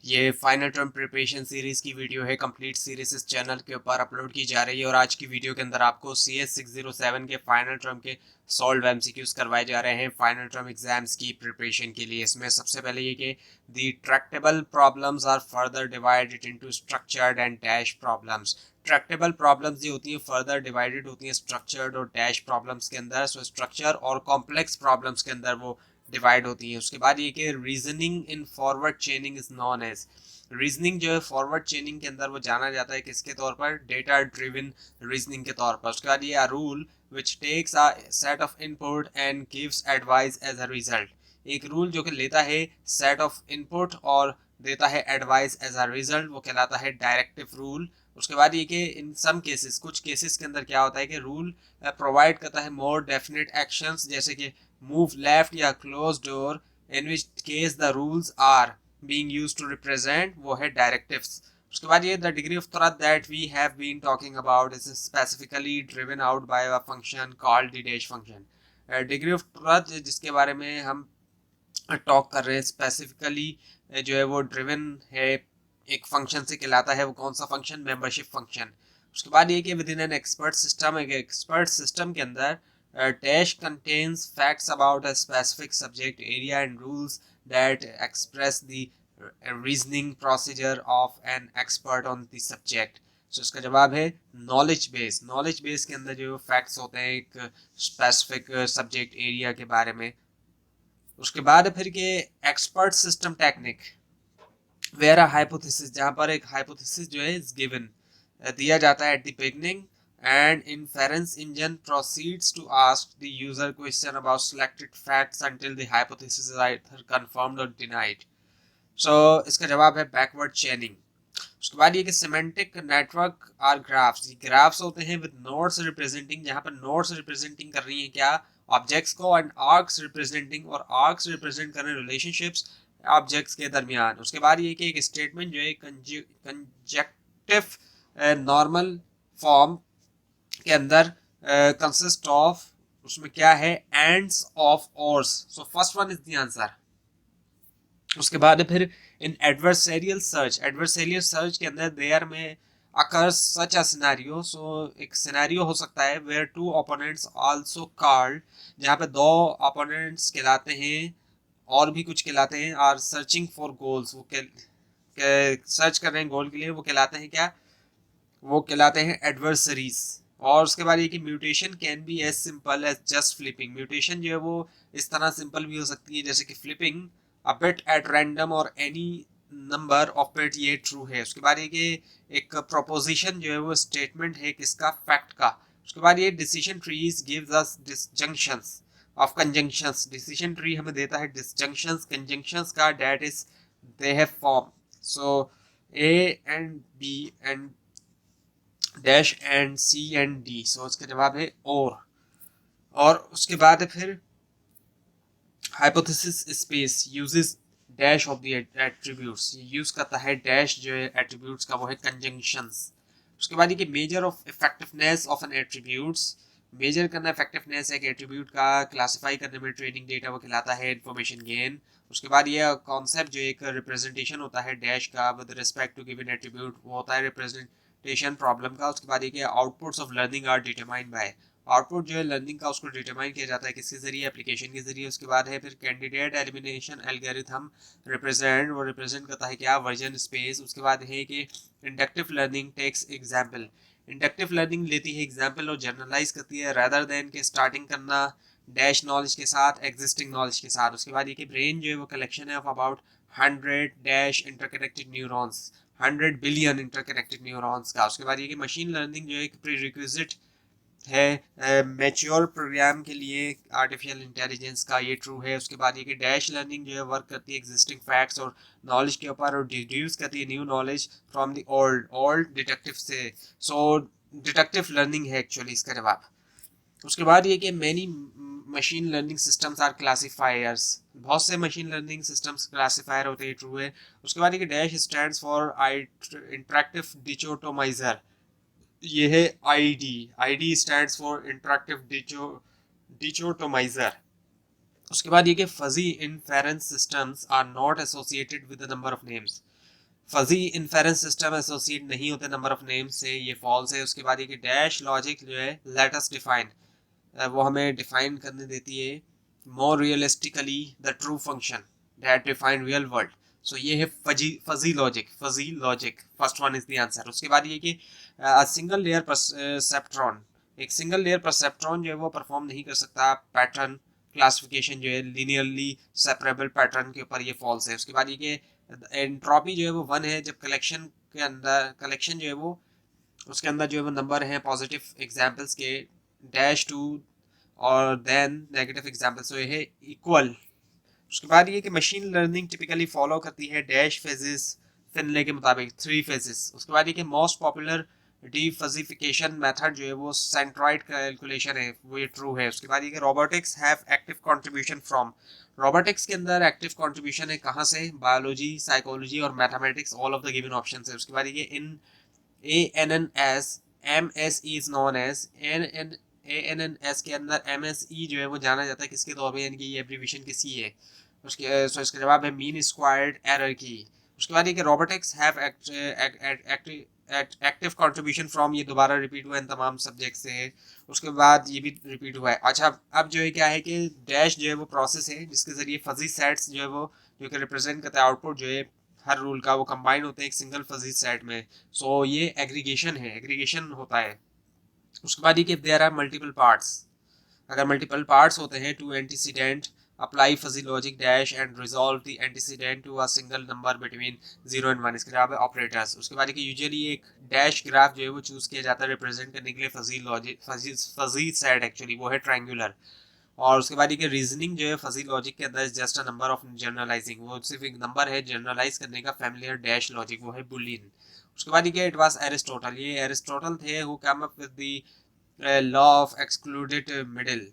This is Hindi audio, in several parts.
ये फाइनल टर्म प्रिपरेशन सीरीज की वीडियो है। कंप्लीट सीरीज इस चैनल के ऊपर अपलोड की जा रही है और आज की वीडियो के अंदर आपको CS 607 के फाइनल टर्म के सॉल्व एमसीक्यूज करवाए जा रहे हैं फाइनल टर्म एग्जाम्स की प्रिपरेशन के लिए। इसमें सबसे पहले ये कि the tractable problems are further divided into structured and dash problems. Tractable problems ये होती हैं फर्दर डिवाइडेड होती हैं स्ट्रक्चर्ड और डैश प्रॉब्लम्स के अंदर। सो स्ट्रक्चर और कॉम्प्लेक्स प्रॉब्लम्स के अंदर वो डिवाइड होती है। उसके बाद ये कि reasoning in forward chaining is known as, reasoning जो है फॉरवर्ड चेनिंग के अंदर वो जाना जाता है किसके तौर पर, डेटा ड्रिवन रीजनिंग के तौर पर। उसके बाद ये rule which takes a set of input and gives advice as a result. एक रूल जो कि लेता है सेट ऑफ इनपुट और देता है एडवाइस एज अ रिजल्ट, वो कहलाता है डायरेक्टिव रूल। उसके बाद ये कि इन सम केसेस, कुछ केसेस के अंदर क्या होता है कि रूल प्रोवाइड करता है मोर डेफिनेट एक्शंस, जैसे कि move left या close door, in which case the rules are being used to represent वो है directives। उसके बाद ये the degree of truth that we have been talking about is specifically driven out by a function called the dash function। degree of truth जिसके बारे में हम टॉक कर रहे हैं स्पेसिफिकली जो है वो ड्रिवन है एक फंक्शन से कहलाता है। वो कौन सा फंक्शन, मेंबरशिप फंक्शन। उसके बाद ये कि within an expert system, एक एक्सपर्ट सिस्टम के अंदर dash contains facts about a specific subject area and rules that express the reasoning procedure of an expert on the subject. So इसका जवाब है नॉलेज बेस। नॉलेज बेस के अंदर जो फैक्ट्स होते हैं एक स्पेसिफिक सब्जेक्ट एरिया के बारे में। उसके बाद फिर के expert system technique where a hypothesis, जहां पर एक हाइपोथेसिस जो है इज गिवन दिया जाता है at the beginning and inference engine proceeds to ask the user question about selected facts until the hypothesis is either confirmed or denied. So इसका जवाब है बैकवर्ड चेनिंग। उसके बाद ये कि सिमेंटिक नेटवर्क आर ग्राफ्स, ये ग्राफ्स होते हैं विद नोड्स रिप्रेजेंटिंग, जहां पर नोड्स रिप्रेजेंटिंग कर रही है क्या, ऑब्जेक्ट्स को, एंड आर्क्स रिप्रेजेंटिंग, और आर्क्स रिप्रेजेंट कर रहे हैं रिलेशनशिप्स ऑब्जेक्ट्स के दरमियान। उसके बाद ये कि एक स्टेटमेंट जो है कंजक्टिव नॉर्मल फॉर्म के अंदर कंसिस्ट ऑफ, उसमें क्या है, ends of ores. So first one is the answer. उसके बाद फिर इन एडवर्सरियल सर्च के अंदर देयर में अकर्स सच अ सिनेरियो। सो एक सिनेरियो हो सकता है where two opponents also called, जहाँ पे दो ओपोनेंट्स कहलाते हैं और भी कुछ कहलाते हैं, आर सर्चिंग फॉर गोल्स, वो सर्च कर रहे हैं गोल के लिए, वो कहलाते हैं क्या, वो कहलाते हैं एडवर्सरीज। और उसके बाद ये कि mutation can be as simple as just flipping, mutation जो है वो इस तरह सिंपल भी हो सकती है जैसे कि flipping a bit at random और एनी नंबर ऑफ बिट, ये ट्रू है। उसके बाद ये कि एक प्रोपोजिशन जो है वो स्टेटमेंट है किसका, फैक्ट का। उसके बाद ये decision trees gives us disjunctions of conjunctions, decision tree हमें देता है डिसजंक्शंस कंजंक्शंस का, that is they have form. So a and b and dash and c and d, so इसका जवाब है और उसके बाद फिर hypothesis space uses dash of the attributes, ये यूज करता है डैश जो है एट्रीब्यूट्स का, वो है कंजंक्शंस। उसके बाद ये कि measure of effectiveness of an attributes, measure करना इफेक्टिवनेस एक एट्रीब्यूट का क्लासिफाई करने में ट्रेनिंग डेटा, वो कहलाता है इंफॉर्मेशन गेन। उसके बाद ये कॉन्सेप्ट जो एक रिप्रेजेंटेशन होता है डैश का with respect to given attribute, वो होता है रिप्रेजेंटेशन प्रॉब्लम का। उसके बाद ये कि outputs of learning are determined by, output जो है लर्निंग का उसको डिटरमाइन किया जाता है किसके जरिए, एप्लीकेशन के जरिए। उसके बाद है फिर कैंडिडेट एलिमिनेशन एल्गोरिथम रिप्रेजेंट, वो रिप्रेजेंट करता है क्या, वर्जन स्पेस। उसके बाद है कि inductive learning takes example, inductive learning लेती है एग्जाम्पल और जनरलाइज करती है रादर देन के स्टार्टिंग करना डैश नॉलेज के साथ एग्जिस्टिंग नॉलेज के साथ। उसके बाद ये कि ब्रेन जो है वो कलेक्शन है of about 100 dash interconnected neurons, 100 billion interconnected neurons का। उसके बाद ये कि मशीन लर्निंग जो है एक प्री रिक्विजिट है मैच्योर प्रोग्राम के लिए आर्टिफिशियल इंटेलिजेंस का, ये ट्रू है। उसके बाद ये कि डैश लर्निंग जो है वर्क करती है एग्जिस्टिंग फैक्ट्स और नॉलेज के ऊपर और डिड्यूस करती है new knowledge from the old deductive से। सो डिटेक्टिव लर्निंग है एक्चुअली इसका जवाब। उसके बाद ये कि many machine learning systems are classifiers, बहुत से मशीन लर्निंग सिस्टम्स क्लासीफायर होते हैं, ट्रू है। उसके बाद ये कि dash stands for interactive dichotomizer, ये है ID, ID stands for interactive dichotomizer. उसके बाद ये कि fuzzy inference systems are not associated with the number of names, fuzzy inference system associate नहीं होते नंबर ऑफ नेम से, ये फॉल्स है। उसके बाद ये कि डैश लॉजिक जो है लेट अस डिफाइन, वो हमें डिफाइन करने देती है more realistically the true function that define real world. So ये है fuzzy logic first one is the answer. उसके बाद ये कि सिंगल लेयर परसेप्ट्रॉन, एक सिंगल लेयर परसेप्ट्रॉन जो है वो परफॉर्म नहीं कर सकता पैटर्न क्लासिफिकेशन जो है लीनियरली सेपरेबल पैटर्न के ऊपर, ये फॉल्स है। उसके बाद ये कि एंट्रोपी जो है वो 1 है जब कलेक्शन के अंदर, कलेक्शन जो है वो उसके अंदर जो है वो नंबर हैं पॉजिटिव एग्जाम्पल्स के डैश टू और देन नेगेटिव एग्जाम्पल, सो ये है इक्वल। उसके बाद ये कि मशीन लर्निंग टिपिकली फॉलो करती है डैश फेजेस फिनले के मुताबिक 3 फेजेस। उसके बाद ये कि मोस्ट पॉपुलर डीफजिफिकेशन मेथड जो है वो सेंट्रॉइड कैलकुलेशन है, वो ये ट्रू है। उसके बाद ये कि robotics have active contribution from, robotics के अंदर एक्टिव कंट्रीब्यूशन है कहाँ से, बायोलॉजी, साइकोलॉजी और mathematics, all of the given option है। उसके बाद ये in ANNS MSE is known as ANNS के अंदर MSE जो है वो जाना जाता है किसके तौर पे, यानी कि ये एब्रीविएशन किसी है। उसके सो इसका जवाब है मीन स्क्वायर्ड एरर की। उसके बाद ये कि robotics have active contribution from, ये दोबारा रिपीट हुआ इन तमाम सब्जेक्ट से है। उसके बाद ये भी रिपीट हुआ है। अच्छा अब जो है क्या है कि डैश जो है वो प्रोसेस है जिसके जरिए फजी सेट्स जो है वो जो कि रिप्रेजेंट करता है आउटपुट जो है हर रूल का, वो कंबाइन होते हैं एक सिंगल फजी सेट में। सो ये एग्रीगेशन है, एग्रीगेशन होता है। उसके बाद ये कि देयर आर मल्टीपल पार्ट्स, अगर मल्टीपल पार्ट्स होते हैं to antecedent apply fuzzy logic dash and resolve the antecedent to a single number between 0 and 1, इसके जवाब है ऑपरेटर्स। उसके बाद कि यूजुअली एक डैश ग्राफ जो है वो चूज किया जाता है रिप्रेजेंट करने के लिए fuzzy logic, fuzzy set actually वो है ट्रायंगुलर। और उसके बाद ये रीजनिंग जो है फजी लॉजिक के अंदर just a number of generalizing, वो सिर्फ एक नंबर है जनरलाइज करने का, फैमिलियर डैश लॉजिक वो है बुलियन। उसके बाद ये इट वाज एरिस्टोटल, ये एरिस्टोटल थे who come up with the law of excluded middle,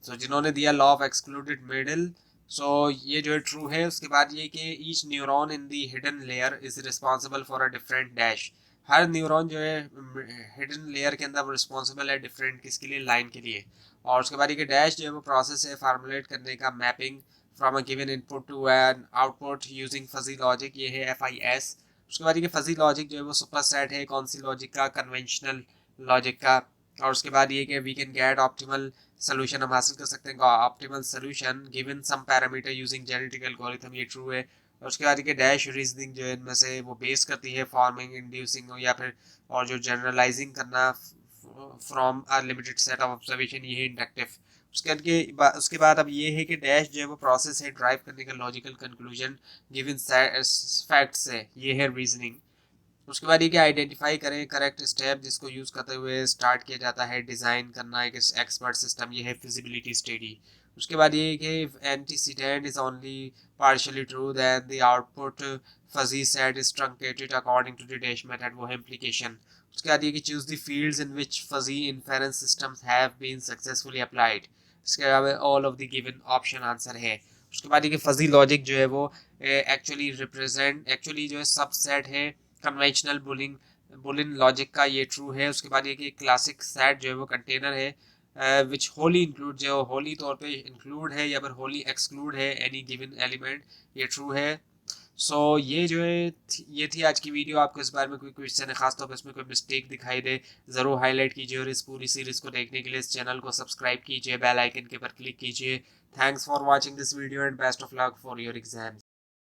so जिन्होंने दिया law of excluded middle. So ये जो है ट्रू है। उसके बाद ये कि each neuron in the hidden layer is responsible for a different dash, हर न्यूरॉन जो है हिडन लेयर के अंदर रिस्पॉन्सिबल है डिफरेंट किसके लिए, लाइन के लिए। और उसके बाद ये डैश जो है वो प्रोसेस है फार्मुलेट करने का, mapping from a given input to an output using fuzzy logic, ये है FIS। उसके बाद ये फजी लॉजिक जो है वो सुपर सेट है कौन सी लॉजिक का, कन्वेंशनल लॉजिक का। और उसके बाद ये कि we can get optimal solution, हम हासिल कर सकते हैं optimal solution given some parameter using genetic algorithm, ये ट्रू है। और उसके बाद ये डैश रीजनिंग जो है इनमें से वो बेस करती है फॉर्मिंग, इंड्यूसिंग या फिर और जो जनरलाइजिंग करना from a limited set of observation, ये है इंडक्टिव। उसके बाद अब ये है कि डैश जो है वो प्रोसेस है ड्राइव करने का लॉजिकल कंक्लूजन गिवन फैक्ट्स है, ये है रीजनिंग। उसके बाद ये कि आइडेंटिफाई करें करेक्ट स्टेप जिसको यूज करते हुए स्टार्ट किया जाता है डिजाइन करना एक एक्सपर्ट सिस्टम, ये है फिजिबिलिटी स्टडी। उसके बाद ये कि antecedent is only partially true then the output fuzzy set is truncated according to the dash method, वो है इम्प्लीकेशन। उसके बाद ये कि choose the fields in which fuzzy inference systems have been successfully applied, इसके अलावा all of the given option answer है। उसके बाद ये कि फजी लॉजिक जो है वो एक्चुअली जो है सबसेट है कन्वेंशनल बुलियन लॉजिक का, ये ट्रू है। उसके बाद ये कि क्लासिक सेट जो है वो कंटेनर है विच होली इंक्लूड, जो होली तौर पे इंक्लूड है या फिर होली एक्सक्लूड है एनी गिवन एलिमेंट, ये ट्रू है। सो ये जो है ये थी आज की वीडियो। आपको इस बारे में कोई क्वेश्चन है, खासतौर पर इसमें कोई मिस्टेक दिखाई दे ज़रूर हाईलाइट कीजिए और इस पूरी सीरीज़ को देखने के लिए इस चैनल को सब्सक्राइब कीजिए, बेल आइकन के पर क्लिक कीजिए। Thanks for watching this video and best of luck for your exams.